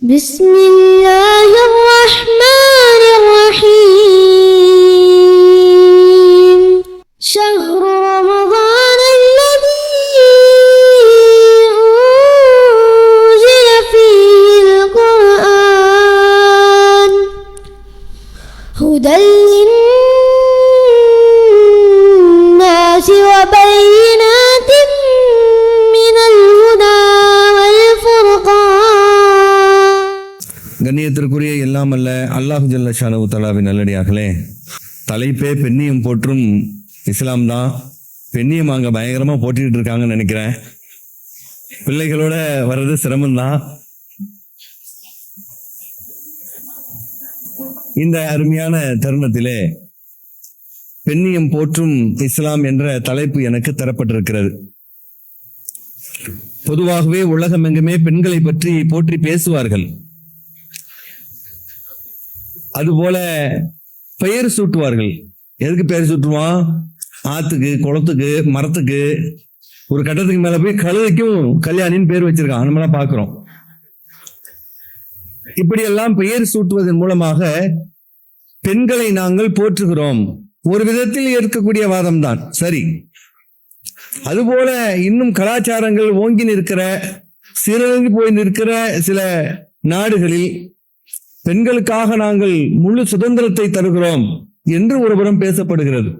بسم الله الرحمن الرحيم شهر رمضان الذي أنزل فيه القرآن هدى للناس وبينات من الهدى والفرقان. கண்ணியத்திற்குரிய எல்லாம் அல்ல அல்லாஹு ஜல்ல ஷானஹு தஆலாவின் நல்லடியார்களே, தலைப்பே பெண்ணியம் போற்றும் இஸ்லாம் தான். பெண்ணியம் அங்கே பயங்கரமாக போட்டிட்டு இருக்காங்கன்னு நினைக்கிறேன். பிள்ளைகளோட வர்றது சிரமம்தான். இந்த அருமையான தருணத்திலே பெண்ணியம் போற்றும் இஸ்லாம் என்ற தலைப்பு எனக்கு தரப்பட்டிருக்கிறது. பொதுவாகவே உலகம் எங்குமே பெண்களை பற்றி போற்றி பேசுவார்கள். அதுபோல பெயர் சூட்டுவார்கள். எதுக்கு பெயர் சூட்டுவான்? ஆத்துக்கு, குளத்துக்கு, மரத்துக்கு, ஒரு கட்டத்துக்கு மேல போய் கழுதைக்கும் கல்யாணின்னு பேர் வச்சிருக்கான். நம்மளாம் பார்க்கிறோம். இப்படியெல்லாம் பெயர் சூட்டுவதன் மூலமாக பெண்களை நாங்கள் போற்றுகிறோம். ஒரு விதத்தில் இருக்கக்கூடிய வாதம் தான் சரி. அதுபோல இன்னும் கலாச்சாரங்கள் ஓங்கி நிற்கிற, சீரழிந்து போய் நிற்கிற சில நாடுகளில் பெண்களுக்காக நாங்கள் முழு சுதந்திரத்தை தருகிறோம் என்று ஒருபுறம் பேசப்படுகிறது.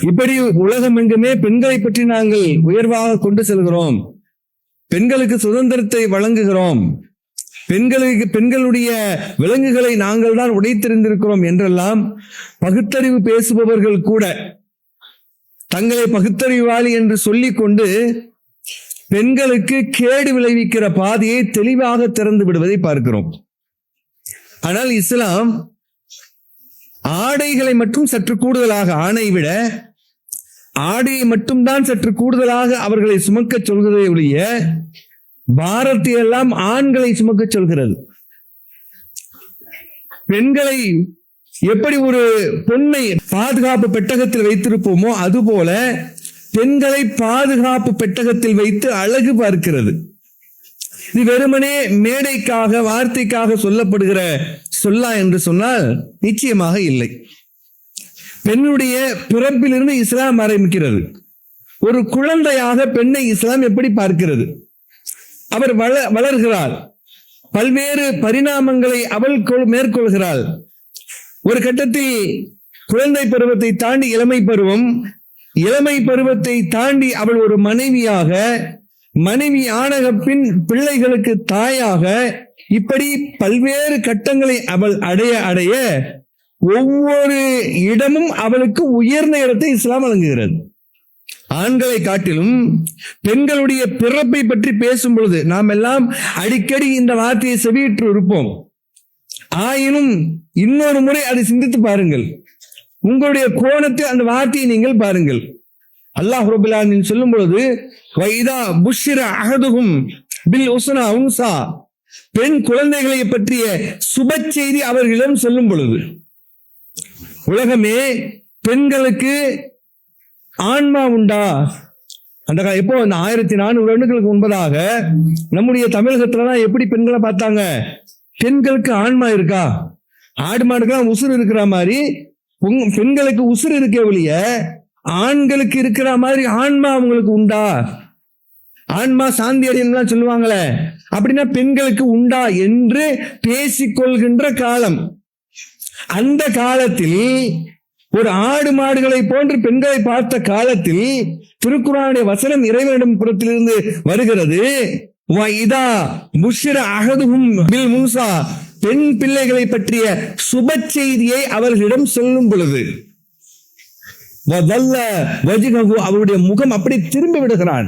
இப்படி உலகம் எங்குமே பெண்களை பற்றி நாங்கள் உயர்வாக கொண்டு செல்கிறோம், பெண்களுக்கு சுதந்திரத்தை வழங்குகிறோம், பெண்களுடைய விலங்குகளை நாங்கள் தான் உடைத்திருந்திருக்கிறோம் என்றெல்லாம் பகுத்தறிவு பேசுபவர்கள் கூட தங்களை பகுத்தறிவாளி என்று சொல்லிக் கொண்டு பெண்களுக்கு கேடு விளைவிக்கிற பாதையை தெளிவாக திறந்து விடுவதை பார்க்கிறோம். ஆனால் இஸ்லாம் ஆடைகளை மட்டும் சற்று கூடுதலாக, ஆணை விட ஆடையை மட்டும்தான் சற்று கூடுதலாக அவர்களை சுமக்க சொல்கிறதை ஒழிய பாரத்தை எல்லாம் ஆண்களை சுமக்க சொல்கிறது. பெண்களை எப்படி ஒரு பொன்னை பாதுகாப்பு பெட்டகத்தில் வைத்திருப்போமோ அதுபோல பெண்களை பாதுகாப்பு பெட்டகத்தில் வைத்து அழகு பார்க்கிறது. இது வெறுமனே மேடைக்காக, வார்த்தைக்காக சொல்லப்படுகிற சொல்லா என்று சொன்னால் நிச்சயமாக இல்லை. பெண்ணுடைய பிறப்பிலிருந்து இஸ்லாம் ஆரம்பிக்கிறது. ஒரு குழந்தையாக பெண்ணை இஸ்லாம் எப்படி பார்க்கிறது? அவர் வளர்கிறாள், பல்வேறு பரிணாமங்களை அவள் மேற்கொள்கிறாள். ஒரு கட்டத்தில் குழந்தை பருவத்தை தாண்டி இளமை பருவம், இளமை பருவத்தை தாண்டி அவள் ஒரு மனைவியாக, மனைவி ஆனக பின் பிள்ளைகளுக்கு தாயாக, இப்படி பல்வேறு கட்டங்களை அவள் அடைய ஒவ்வொரு இடமும் அவளுக்கு உயர்ந்த இடத்தை இஸ்லாம் வழங்குகிறது. ஆண்களை காட்டிலும் பெண்களுடைய பிறப்பை பற்றி பேசும் பொழுது நாம் எல்லாம் அடிக்கடி இந்த வார்த்தையை செவியிட்டு இருப்போம். ஆயினும் இன்னொரு முறை அதை சிந்தித்து பாருங்கள். உங்களுடைய கோணத்தில் அந்த வார்த்தையை நீங்கள் பாருங்கள். அல்லாஹ் ரப்பல் ஆலமீன் சொல்லும் பொழுது வைதா புஷ்ஷிர அஹதுஹும் பில் உஸ்னா உன்சா, பெண் குழந்தைகளை பற்றிய சுப செய்தி அவர்களிடம் சொல்லும் பொழுது, உலகமே பெண்களுக்கு ஆன்மா உண்டா? அந்த எப்போ அந்த 1400 வருடங்களுக்கு முன்பதாக நம்முடைய தமிழகத்துலதான் எப்படி பெண்களை பார்த்தாங்க? பெண்களுக்கு ஆன்மா இருக்கா? ஆடு மாடுக்கெல்லாம் உசுறு இருக்கிற மாதிரி பெண்களுக்கு உசுறு இருக்கே ஒழிய ஆண்களுக்கு இருக்கிற மாதிரி ஆன்மா அவங்களுக்கு உண்டா? ஆன்மா சாந்தி அடையலாம் சொல்லுவாங்களே, அப்படின்னா பெண்களுக்கு உண்டா என்று பேசிக்கொள்கின்ற காலம். அந்த காலத்தில் ஒரு ஆடு மாடுகளை போன்று பெண்களை பார்த்த காலத்தில் திருக்குர்ஆனுடைய வசனம் இறைவனிடம் புறத்திலிருந்து வருகிறது. வைதா புஷ்ஷிர அஹதுஹும் பில் உன்சா, பெண் பிள்ளைகளை பற்றிய சுப செய்தியை அவர்களிடம் சொல்லும் பொழுது அவருடைய முகம் அப்படி திரும்பி விடுகிறான்.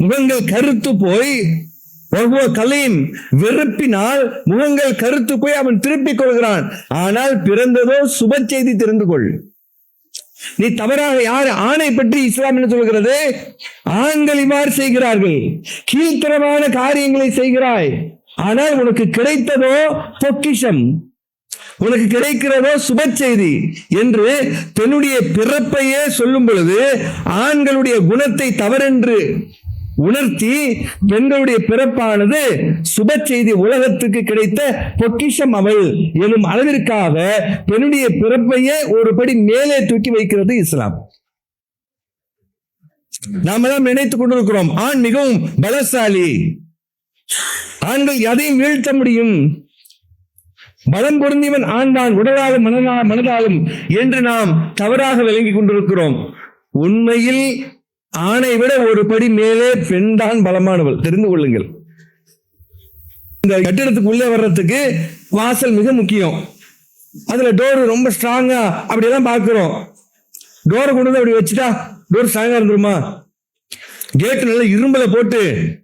முகங்கள் கருத்து போய் கலீம் வெறுப்பினால் முகங்கள் கருத்து போய் அவன் திருப்பிக் கொள்கிறான். ஆனால் பிறந்ததோ சுப செய்தி தெரிந்து கொள். நீ தவறாக யார் ஆணை பற்றி இஸ்லாம் என்ன சொல்கிறது? ஆண்கள் இவ்வாறு செய்கிறார்கள், கீழ்த்தரமான காரியங்களை செய்கிறாய், ஆனால் உனக்கு கிடைத்ததோ பொக்கிஷம், உனக்கு கிடைக்கிறதோ சுப செய்தி என்று பெண்ணுடைய பிறப்பையே சொல்லும் பொழுது ஆண்களுடைய குணத்தை தவறென்று உணர்த்தி பெண்களுடைய பிறப்பானது சுப செய்தி உலகத்துக்கு கிடைத்த பொக்கிஷம் அவள் எனும் அளவிற்காக பெண்ணுடைய பிறப்பையே ஒரு படி மேலே தூக்கி வைக்கிறது இஸ்லாம். நாம எல்லாம் நினைத்துக் கொண்டிருக்கிறோம் ஆண் மிகவும் பலசாலி, ஆண்கள் எதையும் வீழ்த்த முடியும், பலம் பொருந்தியவன் ஆண் தான் உடலாலும் மனதாலும் என்று நாம் தவறாக விளங்கிக் கொண்டிருக்கிறோம். உண்மையில் ஆணை விட ஒரு படி மேலே பெண் தான் பலமானவள், தெரிந்து கொள்ளுங்கள். இந்த கட்டிடத்துக்கு உள்ளே வர்றதுக்கு வாசல் மிக முக்கியம். அதுல டோர் ரொம்ப ஸ்ட்ராங்கா அப்படியெல்லாம் பார்க்கிறோம். டோரை கொண்டு வந்து அப்படி வச்சுட்டா டோர் ஸ்ட்ராங்கா இருந்துருமா? கேட்டு நல்லா இரும்பல போட்டு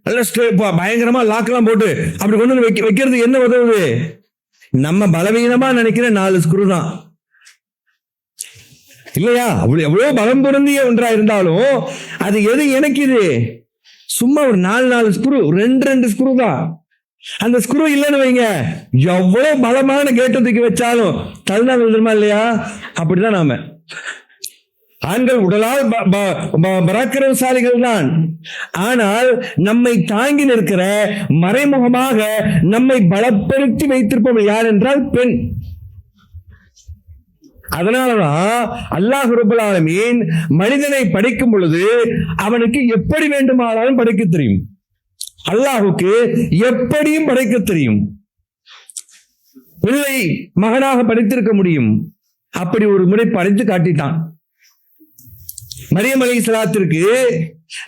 நல்லா பயங்கரமா லாக்கெல்லாம் போட்டு அப்படி கொண்டு வந்து வைக்கிறது என்ன உதவுது? நம்ம பலவீனமா நினைக்கிற 4 ஸ்க்ரூ தான் இல்லையா? எவ்வளவு பலம் பொருந்திய ஒன்றா இருந்தாலும் அது எது இணைக்குது? சும்மா ஒரு 4 ஸ்க்ரூ, 2 ஸ்க்ரூ தான். அந்த ஸ்க்ரூ இல்லைன்னு வைங்க, எவ்வளவு பலமான கேட்டை தூக்கி வச்சாலும் தள்ளினா விழுந்துருமா இல்லையா? அப்படிதான் நாம ஆண்கள் உடலால் பராக்கிரமசாலிகள் தான். ஆனால் நம்மை தாங்கி நிற்கிற மறைமுகமாக நம்மை பலப்படுத்தி வைத்திருப்பவள் யார் என்றால் பெண். அதனாலதான் அல்லாஹ் ரப்பல் ஆலமீன் மனிதனை படைக்கும் பொழுது அவனுக்கு எப்படி வேண்டுமானாலும் படைக்க தெரியும். அல்லாஹுக்கு எப்படியும் படைக்க தெரியும். பிள்ளை மகனாக படைத்திருக்க முடியும். அப்படி ஒரு முறை படைத்து காட்டிட்டான். மரியம் அலைஹிஸ்ஸலாத்திற்கு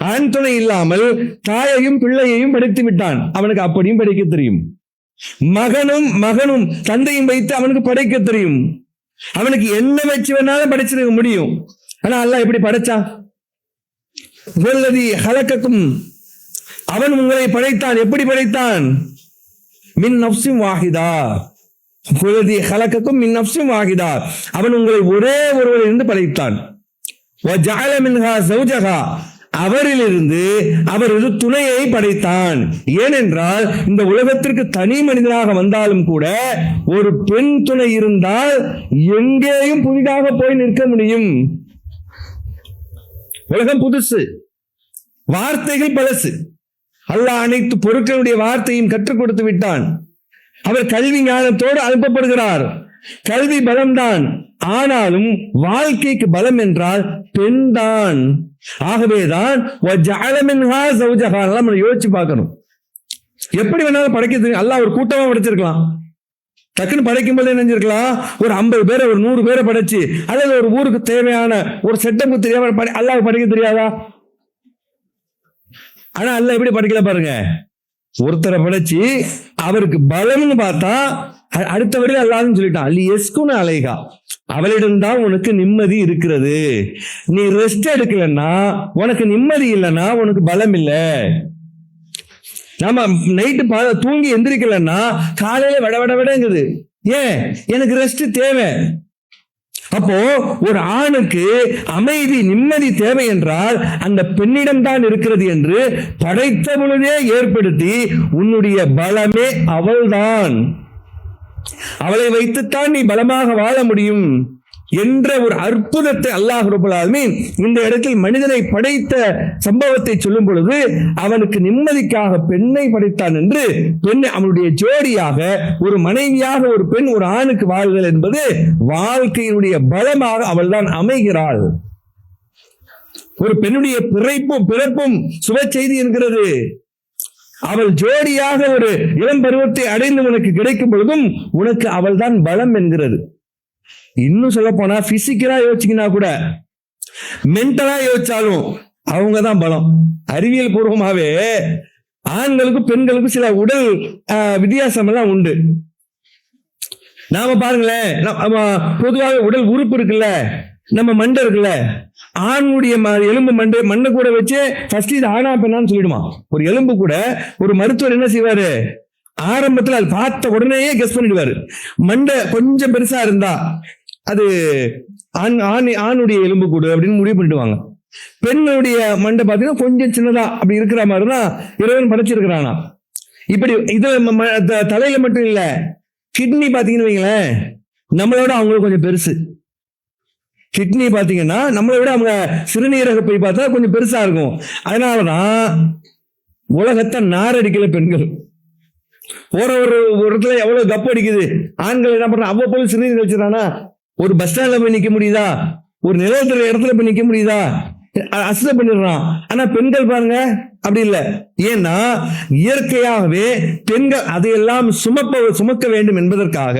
ஆண் துணை இல்லாமல் தாயையும் பிள்ளையையும் படைத்து விட்டான். அவனுக்கு அப்படியும் படைக்க தெரியும். மகனும் தந்தையும் வைத்து அவனுக்கு படைக்க தெரியும். அவனுக்கு என்ன வச்சு வேணாலும் படைச்சிருக்க முடியும். ஆனா அல்லாஹ் எப்படி படைச்சான்? அவன் உங்களை படைத்தான். எப்படி படைத்தான்? மின் நஃப்ஸின் வாஹிதா. மின் நஃப்ஸின் வாஹிதா. அவன் உங்களை ஒரே ஒருவரிலிருந்து படைத்தான். அவரிலிருந்து அவரது துணையை படைத்தான். ஏனென்றால் இந்த உலகத்திற்கு தனி மனிதனாக வந்தாலும் கூட ஒரு பெண் துணை இருந்தால் எங்கேயும் புதிதாக போய் நிற்க முடியும். உலகம் புதுசு, வார்த்தைகள் பழசு. அல்லாஹ் அனைத்து பொருட்களுடைய வார்த்தையும் கற்றுக் கொடுத்து விட்டான். அவர் கல்வி ஞானத்தோடு அனுப்பப்படுகிறார். கல்வி பலம்தான், ஆனாலும் வாழ்க்கைக்கு பலம் என்றால் பெண் தான். ஆகவேதான் நம்ம யோசிச்சு பார்க்கணும். எப்படி வேணாலும் படைக்க தெரியும். அல்லாஹ் ஒரு கூட்டமா படைச்சிருக்கலாம். டக்குன்னு படைக்கும் போது நினைஞ்சிருக்கலாம் ஒரு 50 பேரை ஒரு 100 பேரை படைச்சு, அல்லது ஒரு ஊருக்கு தேவையான ஒரு செட்டப் தெரியாம அல்லாஹ் படைக்க தெரியாதா? ஆனா அல்லாஹ் எப்படி படைக்கல பாருங்க. ஒருத்தரை படைச்சு அவருக்கு பலம்னு பார்த்தா அடுத்த வரையில் அல்லாஹ்னு சொல்லிட்டான். அல்லி எஸ்குன அலைகா, அவளிடம்தான் உனக்கு நிம்மதி இருக்கிறது. நீ ரெஸ்ட் எடுக்கலன்னா, உனக்கு நிம்மதி இல்லைன்னா உனக்கு பலம் இல்லை. நாம நைட்டு தூங்கி எந்திரிக்கலன்னா காலையில விடங்குது. ஏன்? எனக்கு ரெஸ்ட் தேவை. அப்போ ஒரு ஆணுக்கு அமைதி நிம்மதி தேவை என்றால் அந்த பெண்ணிடம் தான் இருக்கிறது என்று படைத்த பொழுதே ஏற்படுத்தி உன்னுடைய பலமே அவள்தான், அவளை வைத்துத்தான் நீ பலமாக வாழ முடியும் என்ற ஒரு அற்புதத்தை அல்லாஹ் ரப்பல் ஆலமீன் இந்த இடத்தில் மனிதனை படைத்த சம்பவத்தை சொல்லும் பொழுது அவனுக்கு நிம்மதிக்காக பெண்ணை படைத்தான் என்று, பெண்ணை அவனுடைய ஜோடியாக ஒரு மனைவியாக ஒரு பெண் ஒரு ஆணுக்கு வாழ்தல் என்பது வாழ்க்கையினுடைய பலமாக அவள் தான் அமைகிறாள். ஒரு பெண்ணுடைய பிறப்பும் சுப செய்தி என்கிறது. அவள் ஜோடியாக ஒரு இளம் பருவத்தை அடைந்து உனக்கு கிடைக்கும் பொழுதும் உனக்கு அவள் தான் பலம் என்கிறது. இன்னும் சொல்ல போனா பிசிக்கலா யோசிச்சீங்கன்னா கூட, மென்டலா யோசிச்சாலும் அவங்க தான் பலம். அறிவியல் பூர்வமாவே ஆண்களுக்கும் பெண்களுக்கும் சில உடல் வித்தியாசம் எல்லாம் உண்டு. நாம பாருங்களேன், பொதுவாக உடல் உறுப்பு இருக்குல்ல, நம்ம மண்டை இருக்குல்ல, ஆணுடைய எலும்பு மண்டை கூட வச்சு ஃபர்ஸ்ட் இது ஆனா பெண்ணான்னு சொல்லிடுமா. ஒரு எலும்பு கூட ஒரு மருத்துவர் என்ன செய்வாரு, ஆரம்பத்தில் அது பார்த்த உடனேயே கெஸ் பண்ணிடுவாரு. மண்டை கொஞ்சம் பெருசா இருந்தா அது ஆணுடைய எலும்பு கூடு அப்படின்னு முடிவு பண்ணிடுவாங்க. பெண்ணுடைய மண்டை பார்த்தீங்கன்னா கொஞ்சம் சின்னதா அப்படி இருக்கிற மாதிரிதான் இறைவன் படைச்சிருக்கிறானா. இப்படி இதுல தலையில மட்டும் இல்ல, கிட்னி பாத்தீங்கன்னு வைங்களேன், நம்மளோட அவங்களுக்கு கொஞ்சம் பெருசு. கிட்னி பாத்தீங்கன்னா நம்மளை விட அவங்க சிறுநீரக போய் பார்த்தா கொஞ்சம் பெருசா இருக்கும். அதனாலதான் உலகத்தை நாரடிக்கல பெண்கள். போற ஒரு இடத்துல எவ்வளவு கப்பு அடிக்குது, ஆண்கள் என்ன பண்றான், அவ்வப்போது சிறுநீர் கழிச்சிடறானா? ஒரு பஸ் ஸ்டாண்ட்ல போய் நிக்க முடியுதா? ஒரு நிலவரத்துல இடத்துல போய் நிக்க முடியுதா? அசுத்தம் பண்ணிடுறான். ஆனா பெண்கள் பாருங்க அப்படி இல்லை. ஏன்னா இயற்கையாகவே பெண்கள் அதையெல்லாம் சுமக்க வேண்டும் என்பதற்காக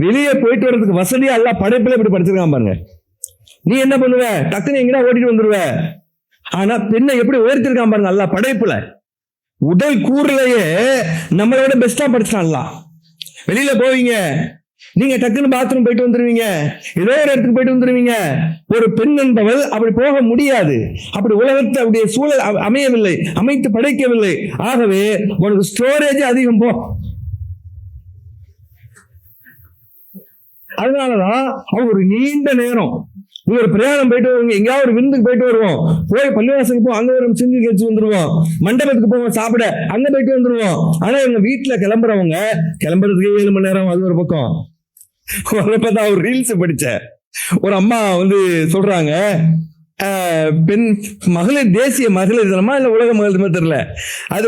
வெளியே போயிட்டு வர்றதுக்கு வசதியா எல்லாம் படைப்புல இப்படி படிச்சிருக்கான் பாருங்க. நீ என்ன பண்ணுவ, டக்குன்னு எங்கடா ஓட்டிட்டு வந்துருவ. ஆனா பெண்ணை எப்படி உயர்த்திருக்கான் பாருங்க அல்ல படைப்புல. உடல் கூறுலையே நம்மளோட பெஸ்டா படிச்சான்லாம். வெளியில போவீங்க, நீங்க டக்குன்னு பாத்ரூம் போயிட்டு வந்துருவீங்க, ஏதோ ஒரு இடத்துக்கு போயிட்டு வந்துருவீங்க. ஒரு பெண் என்பவள் அப்படி போக முடியாது. அப்படி உலகத்தை அப்படியே சூழல் அமையவில்லை, அமைத்து படைக்கவில்லை. ஆகவே உனக்கு ஸ்டோரேஜ் அதிகம் போ. அதனாலதான் அவங்க ஒரு நீண்ட நேரம் நீங்க ஒரு பிரயாணம் போயிட்டு வருவீங்க, எங்கேயாவது ஒரு விருந்துக்கு போயிட்டு வருவோம், போய் பள்ளிவாசலுக்கு போவோம், அங்க ஒரு சிந்தி கழிச்சு வந்துருவோம், மண்டபத்துக்கு போவோம் சாப்பிட, அங்க போயிட்டு வந்துருவோம். ஆனா எங்க வீட்டுல கிளம்புறவங்க கிளம்புறதுக்கு 7 மணி நேரம். அது ஒரு பக்கம். தான் ஒரு ரீல்ஸ் படிச்சேன். ஒரு அம்மா சொல்றாங்க, பெண் மகளிர் தேசிய மகளிர் தினமா இல்ல உலக மகளிர் தினமா தெரியல, அது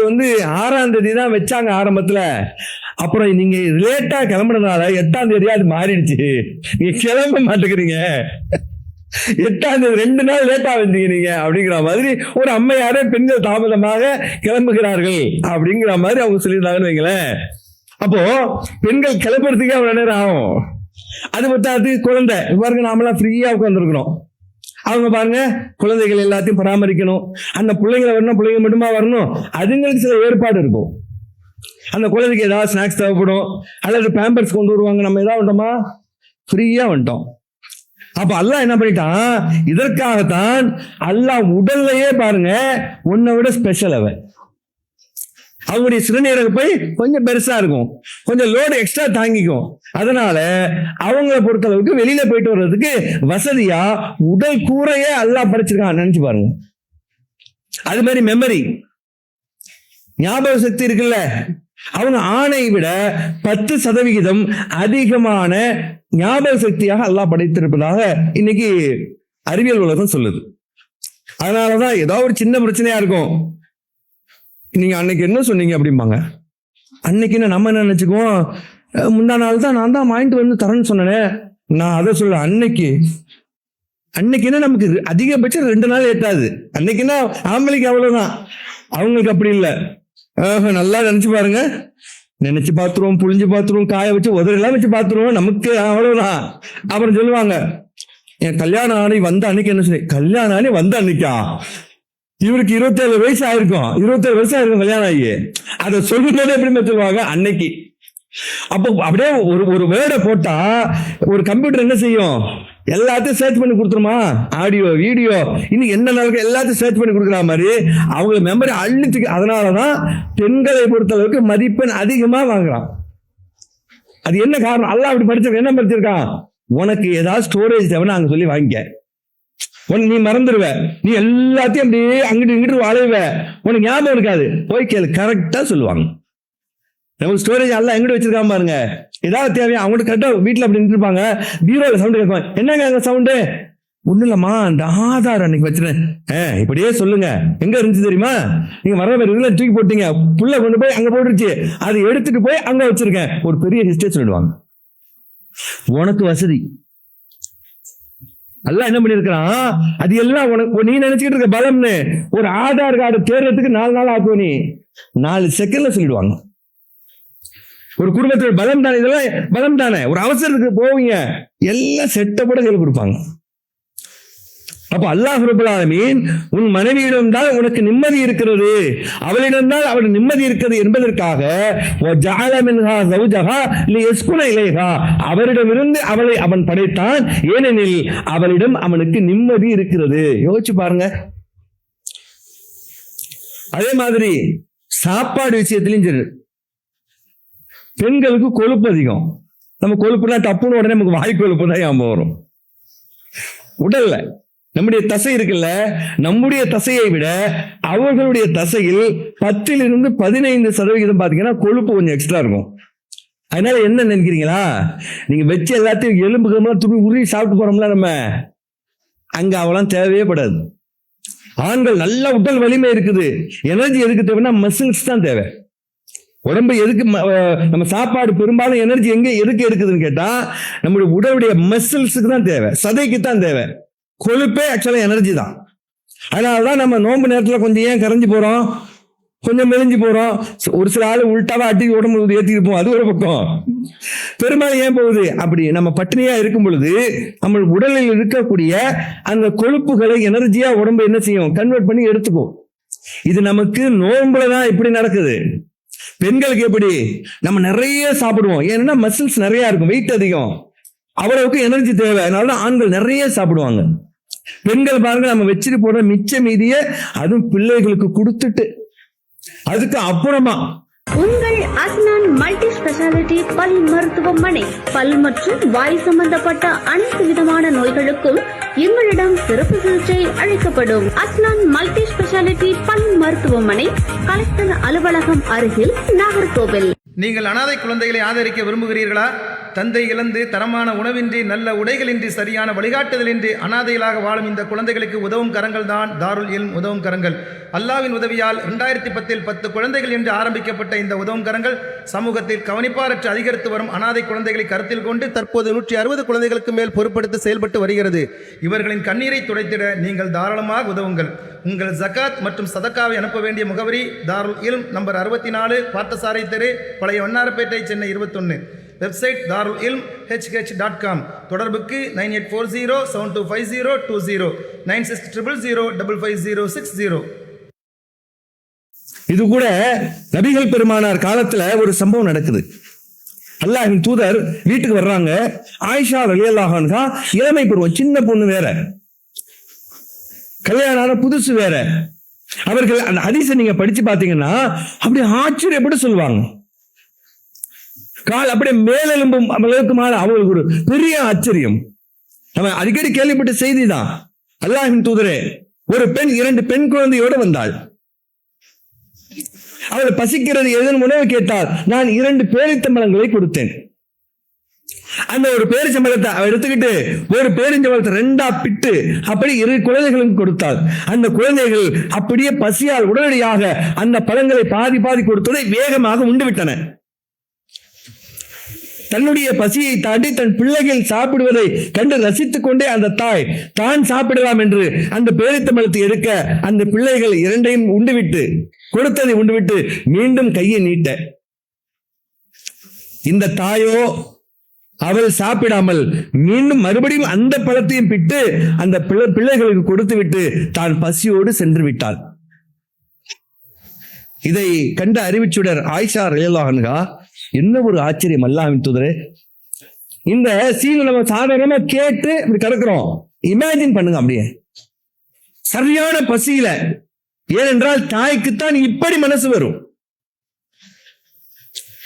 6ஆம் தேதி தான் வச்சாங்க ஆரம்பத்துல. அப்புறம் நீங்க லேட்டா கிளம்புறதுனால 8ஆம் தேதியா அது மாறிடுச்சு, நீங்க கிளம்ப மாட்டேங்கிறீங்க, 8ஆம் தேதி 2 நாள் லேட்டா வந்தீங்க நீங்க அப்படிங்கிற மாதிரி ஒரு அம்மையாரே பெண்கள் தாமதமாக கிளம்புகிறார்கள் அப்படிங்கிற மாதிரி அவங்க சொல்லியிருந்தாங்கன்னு வைங்களேன். அப்போ பெண்கள் கிளம்புறதுக்கே அவ்வளவு நேரம் ஆகும். அது பத்தாது குழந்தை பாருங்க, நாமெல்லாம் ஃப்ரீயா உட்காந்துருக்கிறோம். அவங்க பாருங்க குழந்தைகள் எல்லாத்தையும் பராமரிக்கணும். அந்த பிள்ளைங்களை வரணும், பிள்ளைங்க மட்டுமா வரணும், அதுங்களுக்கு சில ஏற்பாடு இருக்கும். அந்த குழந்தைக்கு ஏதாவது ஸ்நாக்ஸ் தேவைப்படும், அல்லது பேம்பர்ஸ் கொண்டு வருவாங்க. நம்ம ஏதாவது வந்துட்டோமா, ஃப்ரீயா வந்துட்டோம். அப்ப அல்லாஹ் என்ன பண்ணிட்டான், இதற்காகத்தான் அல்லாஹ் உடல்லையே பாருங்க உன்னை விட ஸ்பெஷல். அவங்களுடைய சிறுநீரக போய் கொஞ்சம் பெருசா இருக்கும், கொஞ்சம் லோடு எக்ஸ்ட்ரா தாங்கிக்கும். அதனால அவங்களை பொறுத்தளவுக்கு வெளியில போயிட்டு வர்றதுக்கு வசதியா உடல் கூரையே அல்லாஹ் படைச்சிருக்கான். நினைச்சு பாருங்க. அது மாதிரி மெமரி, ஞாபக சக்தி இருக்குல்ல, அவங்க ஆணை விட 10% அதிகமான ஞாபக சக்தியாக அல்லாஹ் படைத்திருப்பதாக இன்னைக்கு அறிவியல் உலகம் சொல்லுது. அதனாலதான் ஏதாவது ஒரு சின்ன பிரச்சனையா இருக்கும், நீங்க அன்னைக்கு என்ன சொன்னீங்க அப்படிம்பாங்க. அன்னைக்கு நம்ம என்ன நினைச்சுக்குவோம், முந்தா நாள் தான் நான் தான் வாங்கிட்டு தரேன்னு சொன்னேன். நான் அதை சொல்ல, அன்னைக்குன்னா நமக்கு அதிகபட்சம் 2 நாள் ஏட்டாது. அன்னைக்குன்னா ஆம்பளைக்கு அவ்வளவுதான், அவங்களுக்கு அப்படி இல்லை. நல்லா நினைச்சு பாருங்க, நினைச்சு பாத்துருவோம், புளிஞ்சு பாத்துருவோம், காய வச்சு உதறெல்லாம் வச்சு பாத்துருவோம், நமக்கு அவ்வளவுதான். அப்புறம் சொல்லுவாங்க, என் கல்யாணம் ஆணி வந்த அன்னைக்கு என்ன சொன்னேன், கல்யாணம் ஆணி வந்த அன்னைக்கா, இவருக்கு 27 வயசு ஆயிருக்கும், 27 வருஷம் ஆயிருக்கும் கல்யாணம் ஆகி. அதை சொல்லும்போது எப்படிமே சொல்லுவாங்க அன்னைக்கு. அப்போ அப்படியே ஒரு வேர்டை போட்டா ஒரு கம்ப்யூட்டர் என்ன செய்யும், எல்லாத்தையும் சர்ச் பண்ணி கொடுத்துருமா, ஆடியோ வீடியோ இன்னும் என்ன நாளுக்கு எல்லாத்தையும் சர்ச் பண்ணி கொடுக்குற மாதிரி அவங்க மெமரி அள்ளிட்டு. அதனாலதான் பெண்களை பொறுத்த அளவுக்கு மதிப்பெண் அதிகமா வாங்குறான். அது என்ன காரணம், அல்லாஹ் அப்படி படிச்சிருக்க, என்ன படிச்சிருக்கான், உனக்கு ஏதாவது ஸ்டோரேஜ் தேவைன்னு அங்க சொல்லி வாங்கிக்க. நீ மறந்துடுவ, நீ எல்லாத்தையும் அப்படியே அங்கிட்டு இங்கிட்டு அலைவ, உனக்கு ஞாபகம் இருக்காது. போய் கேளு, கரெக்டா சொல்லுவாங்க. நமக்கு ஸ்டோரேஜ் எல்லாம் எங்கிட்ட வச்சிருக்காம பாருங்க. ஏதாவது தேவையா அவங்கள்ட்ட கரெக்டா வீட்டுல அப்படி நின்றுப்பாங்க, பீரோல சவுண்டு கேட்பாங்க, என்னங்க அங்க சவுண்டு, ஒண்ணு இல்லம்மா அந்த ஆதார் அன்னைக்கு வச்சிருந்தேன், இப்படியே சொல்லுங்க, எங்க இருந்துச்சு தெரியுமா, நீங்க வர இதுல தூக்கி போட்டீங்க, புள்ள கொண்டு போய் அங்க போட்டுருச்சு, அதை எடுத்துட்டு போய் அங்க வச்சிருக்கேன், ஒரு பெரிய ஹிஸ்டரி சொல்லிடுவாங்க. உனக்கு வசதி எல்லாம் என்ன பண்ணிருக்கான், அது எல்லாம் உனக்கு நீ நினைச்சுக்கிட்டு இருக்க பலம்னு. ஒரு ஆதார் கார்டு தேர்றதுக்கு 4 நாள் ஆக்கும், நீ 4 செகண்ட்ல சொல்லிடுவாங்க. ஒரு குடும்பத்தோட பலம் தானே, இதெல்லாம் பலம் தானே. ஒரு அவசரத்துக்கு போவீங்க, எல்லாம் செட்டப்பட கையில் கொடுப்பாங்க. அப்ப அல்லாஹ் ரப்பல் ஆலமீன் உன் மனைவியிடம் தான் உனக்கு நிம்மதி இருக்கிறது, அவளிடம் தான் அவள் நிம்மதி இருக்கிறது என்பதற்காக அவரிடமிருந்து அவளை அவன் படைத்தான், ஏனெனில் அவளிடம் அவனுக்கு நிம்மதி இருக்கிறது. யோசிச்சு பாருங்க. அதே மாதிரி சாப்பாடு விஷயத்திலையும் சரி, பெண்களுக்கு கொழுப்பு அதிகம். நம்ம கொழுப்புனா தப்புன்னு உடனே நமக்கு வாய் கொழுப்பு தான் ஞாபகம் வரும். உடல்ல நம்முடைய தசை இருக்குல்ல, நம்முடைய தசையை விட அவர்களுடைய தசையில் 10 to 15% பாத்தீங்கன்னா கொழுப்பு கொஞ்சம் எக்ஸ்ட்ரா இருக்கும். அதனால என்ன நினைக்கிறீங்களா, நீங்க வச்சு எல்லாத்தையும் எலும்பு துணி உருவி சாப்பிட்டு போறோம்ல, நம்ம அங்க அவெல்லாம் தேவையே படாது. ஆண்கள் நல்ல உடல் வலிமை இருக்குது, எனர்ஜி எதுக்கு தேவைன்னா மசில்ஸ் தான் தேவை. உடம்பு எதுக்கு நம்ம சாப்பாடு பெரும்பாலும் எனர்ஜி எதுக்கு இருக்குதுன்னு கேட்டா நம்மளுடைய உடலுடைய மசில்ஸுக்கு தான் தேவை, சதைக்கு தான் தேவை. கொழுப்பே ஆக்சுவலா எனர்ஜி தான். அதனாலதான் நம்ம நோன்பு நேரத்துல கொஞ்சம் ஏன் கரைஞ்சு போறோம், கொஞ்சம் மெலிஞ்சு போறோம். ஒரு சில ஆளு உள்டாவா அட்டி உடம்பு ஏற்றிருப்போம், அது ஒரு பக்கம். பெரும்பாலும் ஏன் போகுது அப்படி, நம்ம பட்டினியா இருக்கும் பொழுது நம்ம உடலில் இருக்கக்கூடிய அந்த கொழுப்புகளை எனர்ஜியா உடம்பு என்ன செய்யும், கன்வெர்ட் பண்ணி எடுத்துக்கும். இது நமக்கு நோன்புலதான் இப்படி நடக்குது. பெண்களுக்கு எப்படி, நம்ம நிறைய சாப்பிடுவோம், ஏன்னா மசில்ஸ் நிறைய இருக்கும், வெயிட் அதிகம், அவ்வளவுக்கு எனர்ஜி தேவை. அதனாலதான் ஆண்கள் நிறைய சாப்பிடுவாங்க. பெண்கள் பாருங்க, நம்ம வச்சுட்டு போற மிச்ச மீதிய அதுவும் பிள்ளைகளுக்கு கொடுத்துட்டு அதுக்கு அப்புறமா. உங்கள் அஸ்னான் மல்டி ஸ்பெஷாலிட்டி பல் மருத்துவமனை. பல் மற்றும் வாய் சம்பந்தப்பட்ட அனைத்து விதமான நோய்களுக்கும் எங்களிடம் சிறப்பு சிகிச்சை அளிக்கப்படும். அஸ்னான் மல்டி ஸ்பெஷாலிட்டி பல் மருத்துவமனை, கலெக்டர் அலுவலகம் அருகில், நாகர்கோவில். நீங்கள் அனாதை குழந்தைகளை ஆதரிக்க விரும்புகிறீர்களா? தந்தை இழந்து தரமான உணவின்றி, நல்ல உடைகளின்றி, சரியான வழிகாட்டுதலின்றி அனாதைகளாக வாழும் இந்த குழந்தைகளுக்கு உதவும் கரங்கள் தான் தாருல் இல்ம் உதவும் கரங்கள். அல்லாவின் உதவியால் 2010 10 குழந்தைகள் என்று ஆரம்பிக்கப்பட்ட இந்த உதவும் கரங்கள் சமூகத்தில் கவனிப்பாரற்று அதிகரித்து வரும் அனாதை குழந்தைகளை கருத்தில் கொண்டு தற்போது 160 குழந்தைகளுக்கு மேல் பொறுப்படுத்தி செயல்பட்டு வருகிறது. இவர்களின் கண்ணீரை துடைத்திட நீங்கள் தாராளமாக உதவுங்கள். உங்கள் ஜகாத் மற்றும் சதக்காவை அனுப்ப வேண்டிய முகவரி தாருல் இல்ம், நம்பர் 64, பார்த்தசாரை தெரு, பழைய வண்ணாரப்பேட்டை, சென்னை 21. Website darulilmhh.com. தொடர்புக்கு 9840725020, 9600055060. இது கூட நபிகள் பெருமானார் காலத்துல ஒரு சம்பவம் நடக்குது. அல்லாஹ்வின் தூதர் வீட்டுக்கு வர்றாங்க. ஆயிஷா ரலியல்லாஹு அன்ஹா இளமை பருவம், சின்ன பொண்ணு வேற, கல்யாணம் புதுசு வேற. அவர்கள் அந்த ஹதீஸை நீங்க படிச்சு பாத்தீங்கன்னா அப்படி ஆச்சரியப்பட்டு சொல்லுவாங்க. கால் அப்படியே மேலெலும்பும் அளவுக்கு மேல அவங்களுக்கு ஒரு பெரிய ஆச்சரியம். நம்ம அடிக்கடி கேள்விப்பட்ட செய்தி தான். அல்லாஹ்வின் தூதரே, ஒரு பெண் 2 பெண் குழந்தையோடு வந்தாள். அவள் பசிக்கிறது, எதன் உணவு கேட்டால் நான் 2 பேரிச்சம்பழங்களை கொடுத்தேன். அந்த ஒரு பேரிச்சம்பழத்தை அவள் எடுத்துக்கிட்டு ஒரு பேரிச்சம்பழத்தை 2ஆ பிட்டு அப்படி 2 குழந்தைகளுக்கு கொடுத்தாள். அந்த குழந்தைகள் அப்படியே பசியால் உடனடியாக அந்த பழங்களை பாதி பாதி கொடுத்ததை வேகமாக உண்டு விட்டன. தன்னுடைய பசியை தாண்டி தன் பிள்ளைகள் சாப்பிடுவதை கண்டு ரசித்துக் கொண்டே அந்த தாய் தான் சாப்பிடலாம் என்று அந்த பேரிச்சம்பழத்தை எடுக்க அந்த பிள்ளைகள் 2ஐயும் உண்டுவிட்டு, கொடுத்ததை உண்டுவிட்டு மீண்டும் கையை நீட்ட, இந்த தாயோ அவள் சாப்பிடாமல் மீண்டும் மறுபடியும் அந்த பழத்தையும் பிட்டு அந்த பிள்ளைகளுக்கு கொடுத்து விட்டு தான் பசியோடு சென்று விட்டாள். இதை கண்ட அறிவிச்சுடர் ஆயிஷா ரலியல்லாஹு அன்ஹா, என்ன ஒரு ஆச்சரியம் அல்லாஹ்வின் தூதரே, இந்த சீன் நம்ம சாதாரணமா கேட்டு இப்படி கிடக்கிறோம். இமேஜின் பண்ணுங்க, அப்படியே சரியான பசியில. ஏனென்றால் தாய்க்குத்தான் இப்படி மனசு வரும்.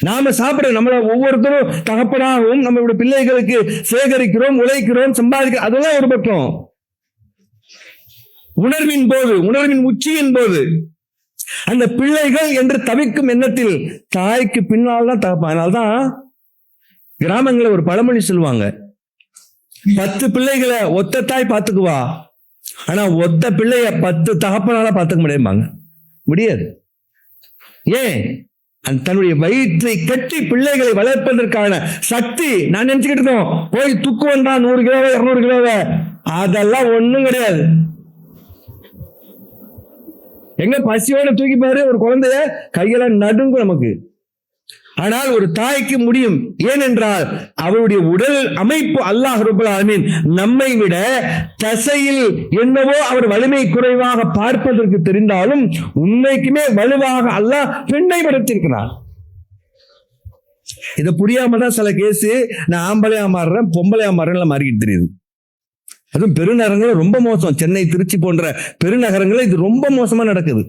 நாம சாப்பிட, நம்மள ஒவ்வொருத்தரும் தகப்பனாகவும் நம்மளுடைய பிள்ளைகளுக்கு சேகரிக்கிறோம், உழைக்கிறோம், சம்பாதிக்கிறோம், அதெல்லாம் ஒரு பக்கம். உணர்வின் போது, உணர்வின் உச்சியின் போது அந்த பிள்ளைகள் என்று தவிக்கும் எண்ணத்தில் தாய்க்கு பின்னால் தான் தகப்பன். அதனால்தான் கிராமங்களில் ஒரு பழமொழி சொல்லுவாங்க, 10 பிள்ளைகளை ஒத்த தாய் பார்த்துக்குவா, ஆனா ஒத்த பிள்ளைய 10 தகப்பனால பார்த்துக்க முடியாது. ஏன்? தன்னுடைய வயிற்றை கட்டி பிள்ளைகளை வளர்ப்பதற்கான சக்தி. நான் நினைச்சுக்கிட்டு இருக்கோம், போய் தூக்கு வந்தா 100 கிலோவை 200 கிலோவை, அதெல்லாம் ஒண்ணும் கிடையாது. எங்க பசியோட தூக்கி பாரு ஒரு குழந்தைய, கையெல்லாம் நடுங்கும் நமக்கு. ஆனால் ஒரு தாய்க்கு முடியும். ஏனென்றால் அவருடைய உடல் அமைப்பு அல்லாஹ் ரப்பல் ஆலமீன் நம்மை விட தசையில் என்னவோ அவர் வலிமை குறைவாக பார்ப்பதற்கு தெரிந்தாலும் உண்மைக்குமே வலுவாக அல்லாஹ் பெண்ணை படைத்திருக்கிறார். இதை புரியாம தான் சில கேஸ் நான் ஆம்பளையா மாறுறேன், பொம்பளையா மாறுறேன் மாறிக்கிட்டு தெரியுது. அதுவும் பெருநகரங்களும் ரொம்ப மோசம். சென்னை, திருச்சி போன்ற பெருநகரங்களில் இது ரொம்ப மோசமா நடக்குது.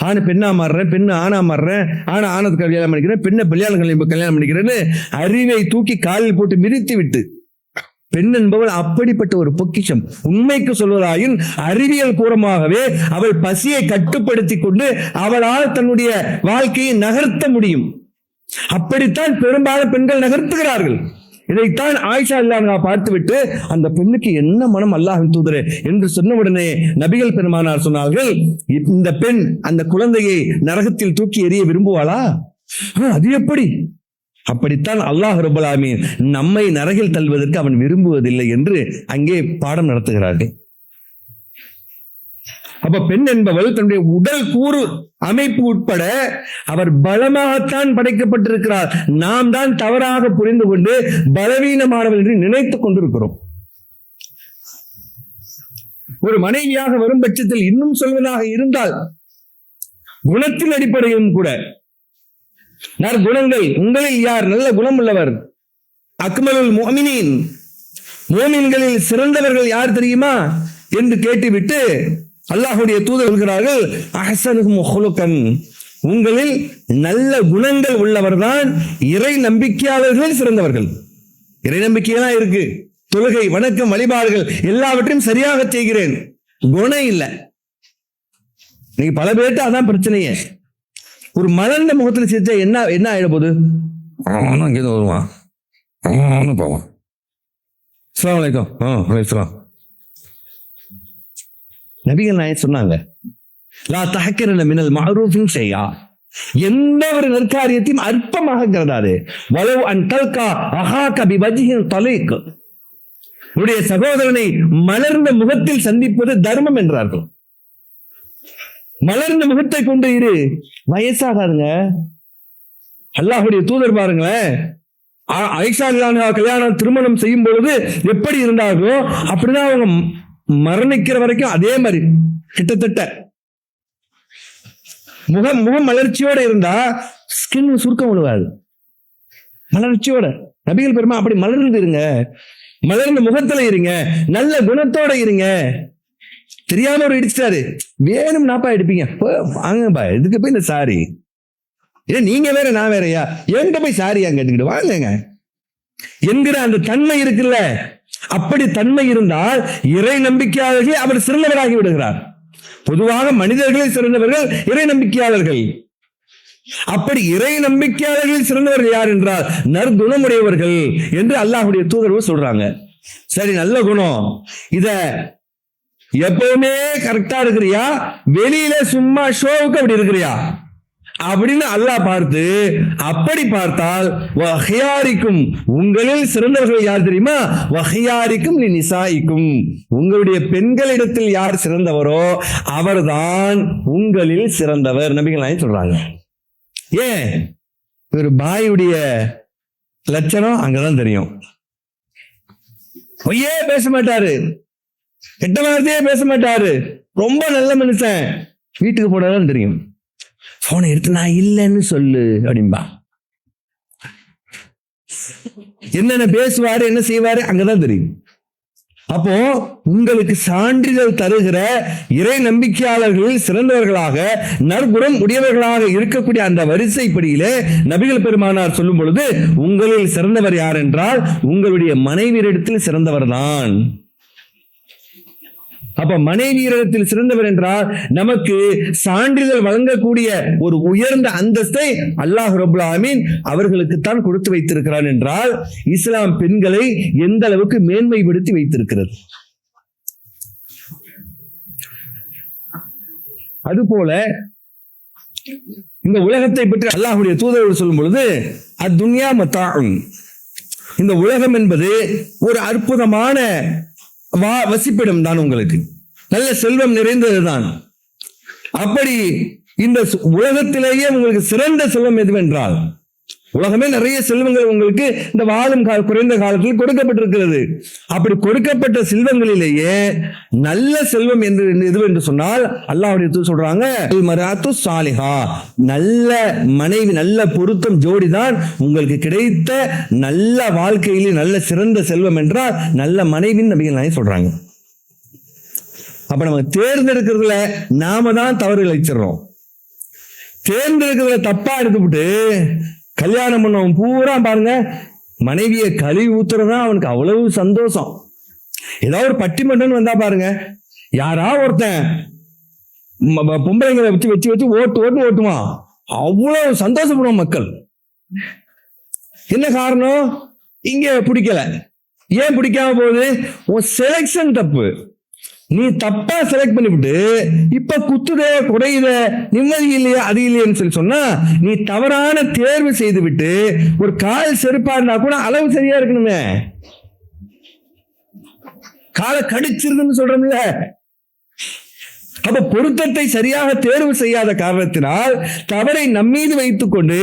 ஆணு பெண்ணா மாறுறேன், பெண்ணு ஆணா மாறுறேன், ஆணத்துக்கு கல்யாணம் பண்ணிக்கிறேன், பெண்ணை கல்யாணம் பண்ணிக்கிறேன்னு அறிவை தூக்கி காலில் போட்டு மிதித்து விட்டு, பெண் என்பவள் அப்படிப்பட்ட ஒரு பொக்கிஷம். உண்மைக்கு சொல்வதாயின் அறிவியல் பூர்வமாகவே அவள் பசியை கட்டுப்படுத்தி கொண்டு அவளால் தன்னுடைய வாழ்க்கையை நகர்த்த முடியும். அப்படித்தான் பெரும்பாலும் பெண்கள் நகர்த்துகிறார்கள். இதைத்தான் ஆயிஷா அல்லாஹ் பார்த்துவிட்டு அந்த பெண்ணுக்கு என்ன மனம் அல்லாஹ்வின் தூதரே என்று சொன்ன உடனே நபிகள் பெருமானார் சொன்னார்கள், இந்த பெண் அந்த குழந்தையை நரகத்தில் தூக்கி எறிய விரும்புவாளா? அது எப்படி? அப்படித்தான் அல்லாஹ் ரப்பல் ஆலமீன் நம்மை நரகில் தள்ளுவதற்கு அவன் விரும்புவதில்லை என்று அங்கே பாடம் நடத்துகிறார்கள். அப்ப பெண் என்பவள் தன்னுடைய உடல் கூறு அமைப்பு உட்பட அவர் பலமாகத்தான் படைக்கப்பட்டிருக்கிறார். நாம் தான் தவறாக புரிந்து கொண்டு பலவீனமானவள் என்று நினைத்துக் கொண்டிருக்கிறோம். ஒரு மனைவியாக வரும் பட்சத்தில் இன்னும் சொல்வதாக இருந்தால் குணத்தின் அடிப்படையிலும் கூட நற்குணங்கள், உங்களில் யார் நல்ல குணம் உள்ளவர், அக்மலுல் முஃமினீன், முஃமின்களில் சிறந்தவர்கள் யார் தெரியுமா என்று கேட்டுவிட்டு அல்லாஹ்வுடைய தூதர் சொல்கிறார்கள், அஹ்ஸனுஹும் குலுகன், உங்களில் நல்ல குணங்கள் உள்ளவர்தான் இறை நம்பிக்கையாளர்கள் சிறந்தவர்கள். இறை நம்பிக்கையெல்லாம் இருக்கு, தொழுகை வணக்கம் வழிபாடுகள் எல்லாவற்றையும் சரியாக செய்கிறேன், குணம் இல்லை. நீங்க பல பேர்ட்ட அதான் பிரச்சனையே. ஒரு மலர்ந்த முகத்தில் செஞ்சா என்ன ஆயிட போகுது? அங்கேருந்து வருவான், போவான். அஸ்ஸலாமு அலைக்கும். அலைக்கும். நபிகள் நாயகம் சொன்னாங்க, லா தஹக்கிரன மினல் மஅரூஃபின் ஷைஆ, எந்த ஒரு நற்காரியத்தையும் அற்பமாக கருதாதே. வலவ் அன் தல்கா அஹாக பிவஜ்ஹின் தலீக், உடைய சகோதரனை மலர்ந்த முகத்தில் சந்திப்பது தர்மம் என்றார்கள். மலர்ந்த முகத்தை கொண்டு இரு, வயசாகாதுங்க. அல்லாஹ்வுடைய தூதர் பாருங்களேன், ஆயிஷா அல்லாஹ் கல்யாணம் திருமணம் செய்யும் பொழுது எப்படி இருந்தார்களோ அப்படிதான் அவங்க மரணிக்கிற வரைக்கும் அதே மாதிரி கிட்டத்தட்ட முகம் மலர்ச்சியோட இருந்தா ஸ்கின் சுருக்கம் விழுவாது. மலர்ச்சியோட நபிகள் பெருமா அப்படி மலர்ந்து இருங்க, மலர்ந்த முகத்துல இருங்க, நல்ல குணத்தோட இருங்க. தெரியாம ஒரு இடிச்சிட்டாரு, வேணும் நாப்பா எடுப்பீங்க, வாங்கப்பா இதுக்கு போய் இந்த சாரி, ஏன் நீங்க வேற நான் வேறையா, என்கிட்ட போய் சாரியா கேட்டுக்கிட்டு வாங்க என்கிற அந்த தன்மை இருக்குல்ல, அப்படி தன்மை இருந்தால் இறை நம்பிக்கையாளர்கள் அவர் சிறந்தவராகி விடுகிறார். பொதுவாக மனிதர்களில் சிறந்தவர்கள் இறை நம்பிக்கையாளர்கள். அப்படி இறை நம்பிக்கையாளர்கள் சிறந்தவர்கள் யார் என்றால் நற்குணமுடையவர்கள் என்று அல்லாஹ்வுடைய தூதர் சொல்றாங்க. சரி, நல்ல குணம், இத எப்பவுமே கரெக்டா இருக்கிறியா, வெளியில சும்மா ஷோவுக்கு அப்படி இருக்கிறியா அப்படின்னு அல்லாஹ் பார்த்து, அப்படி பார்த்தால் வஹியாரிக்கும், உங்களில் சிறந்தவர்கள் யார் தெரியுமா, வஹியாரிக்கும் நிசாயிக்கும், உங்களுடைய பெண்களிடத்தில் யார் சிறந்தவரோ அவர்தான் உங்களில் சிறந்தவர். நபிகள் நாயகம் சொல்றாங்க. ஏன் ஒரு பாயுடைய லட்சணம் அங்கதான் தெரியும். பொய்யே பேச மாட்டாரு, கெட்ட வார்த்தையே பேச மாட்டாரு, ரொம்ப நல்ல மனுஷன், வீட்டுக்கு போனாதான் தெரியும். போனை எடுத்து நான் இல்லைன்னு சொல்லு அப்படின்பா. என்னென்ன பேசுவாரு என்ன செய்வாரு அங்கதான் தெரியும். அப்போ உங்களுக்கு சான்றிதழ் தருகிற இறை நம்பிக்கையாளர்களில் சிறந்தவர்களாக நற்குணம் உடையவர்களாக இருக்கக்கூடிய அந்த வரிசைப்படியிலே நபிகள் பெருமானார் சொல்லும் பொழுது, உங்களில் சிறந்தவர் யார் என்றால் உங்களுடைய மனைவியிடத்தில் சிறந்தவர் தான். அப்ப மனைவியிடத்தில் சிறந்தவர் என்றால் நமக்கு சான்றிதழ் வழங்கக்கூடிய ஒரு உயர்ந்த அந்தஸ்தை அல்லாஹ் ரப்பல் ஆலமீன் அவர்களுக்கு தான் கொடுத்து வைத்திருக்கிறான் என்றால் இஸ்லாம் பெண்களை எந்த அளவுக்கு மேன்மைப்படுத்தி வைத்திருக்கிறது. அதுபோல இந்த உலகத்தை பற்றி அல்லாஹ்வுடைய தூதர் சொல்லும் பொழுது, அத்துன்யா மத்தாஉன், இந்த உலகம் என்பது ஒரு அற்புதமான வசிப்பிடம் தான், உங்களுக்கு நல்ல செல்வம் நிறைந்ததுதான். அப்படி இந்த உலகத்திலேயே உங்களுக்கு சிறந்த செல்வம் எதுவென்றால், உலகமே நிறைய செல்வங்கள் உங்களுக்கு இந்த வாழும் குறைந்த காலத்தில் கொடுக்கப்பட்டிருக்கிறது. அப்படி கொடுக்கப்பட்ட செல்வங்களிலேயே நல்ல செல்வம் என்று எதுவென்று சொன்னால் அல்லாஹ்வுடைய தூதர் சொல்றாங்க, மராத்து சாலிஹா, நல்ல மனைவி, நல்ல பொருத்தம் ஜோடிதான் உங்களுக்கு கிடைத்த நல்ல வாழ்க்கையிலே நல்ல சிறந்த செல்வம் என்றால் நல்ல மனைவின்னு நபிகள் நாயகம் சொல்றாங்க. அப்ப நம்ம தேர்ந்தெடுக்கிறதுல நாம தான் தவறு இழைச்சிடறோம். தேர்ந்தெடுக்கிறதுல தப்பா எடுத்துவிட்டு கல்யாணம் பண்ணவன் பூரா பாருங்க, மனைவியை கழுவி ஊத்துறதுதான் அவனுக்கு அவ்வளவு சந்தோஷம். ஏதாவது ஒரு பட்டிமன்றம் வந்தா பாருங்க, யாரா ஒருத்தன் பொம்பளைங்களை வச்சு வச்சு வச்சு ஓட்டுவான், அவ்வளவு சந்தோஷப்படுவான் மக்கள். என்ன காரணம்? இங்க பிடிக்கல. ஏன் பிடிக்காம போகுது? உன் செலக்ஷன் தப்பு. நீ தப்பா செலக்ட் பண்ணிவிட்டு இப்ப குத்துதே, குறையுத, நிம்மதி இல்லையா, அது இல்லையன்னு சொல்லி சொன்னா நீ தவறான தேர்வு செய்து விட்டு ஒரு கால் செருப்பா இருந்தா கூட அளவு சரியா இருக்கணுமே. காலை கடிச்சிருதுன்னு சொல்றோம்ல. அப்ப பொருத்தத்தை சரியாக தேர்வு செய்யாத காரணத்தினால் தவறை நம்மீது வைத்துக் கொண்டு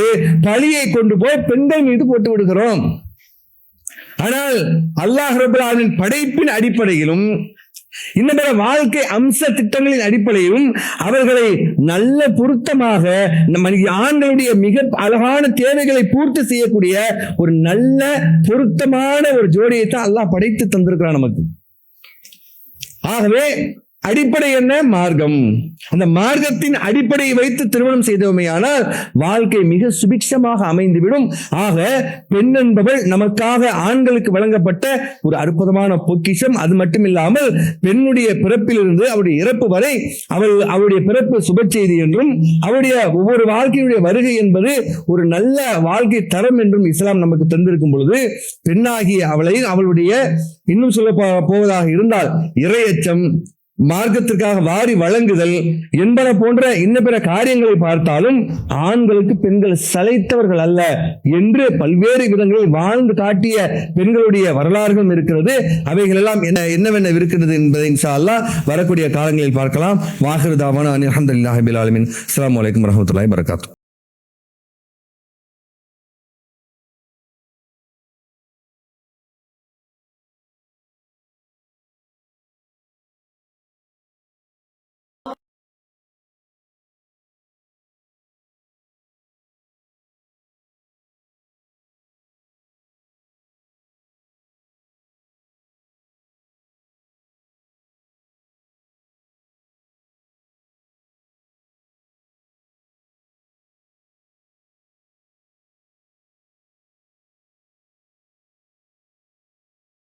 பழியை கொண்டு போய் பெண்கள் மீது போட்டு விடுகிறோம். ஆனால் அல்லாஹ் ரப்பல் ஆலமீன் படைப்பின் அடிப்படையிலும் இந்த வாழ்க்கை அம்ச திட்டங்களின் அடிப்படையிலும் அவர்களை நல்ல பொருத்தமாக ஆண்களுடைய மிக அழகான தேவைகளை பூர்த்தி செய்யக்கூடிய ஒரு நல்ல பொருத்தமான ஒரு ஜோடியை தான் அல்லாஹ் படைத்து தந்திருக்கிறான் நமக்கு. ஆகவே அடிப்படை என்ன? மார்க்கம். அந்த மார்க்கத்தின் அடிப்படையை வைத்து திருமணம் செய்தோமையானால் வாழ்க்கை மிக சுபிட்சமாக அமைந்துவிடும். ஆக பெண் என்பவள் நமக்காக ஆண்களுக்கு வழங்கப்பட்ட ஒரு அற்புதமான பொக்கிஷம். அது மட்டும் இல்லாமல் பெண்ணுடைய பிறப்பிலிருந்து அவருடைய இறப்பு வரை அவருடைய பிறப்பு சுப செய்தி என்றும் அவருடைய ஒவ்வொரு வாழ்க்கையுடைய வருகை என்பது ஒரு நல்ல வாழ்க்கை தரம் என்றும் இஸ்லாம் நமக்கு தந்திருக்கும் பொழுது பெண்ணாகிய அவளை அவளுடைய இன்னும் சொல்ல போவதாக இருந்தால் இறையச்சம், மார்க்கத்திற்காக வாரி வழங்குதல் என்பன போன்ற இன்ன பிற காரியங்களை பார்த்தாலும் ஆண்களுக்கு பெண்கள் சளைத்தவர்கள் அல்ல என்று பல்வேறு விதங்களில் வாழ்ந்து காட்டிய பெண்களுடைய வரலாறுகளும் இருக்கிறது. அவைகள் எல்லாம் என்னவென்ன இருக்கிறது என்பதை இன்ஷா அல்லாஹ் வரக்கூடிய காலங்களில் பார்க்கலாம். வாஹிரு தாவானா அல்ஹம்துலில்லாஹி ரப்பில் ஆலமீன். அஸ்ஸலாமு அலைக்கும் வரஹ்மத்துல்லாஹி வபரகாத்துஹு.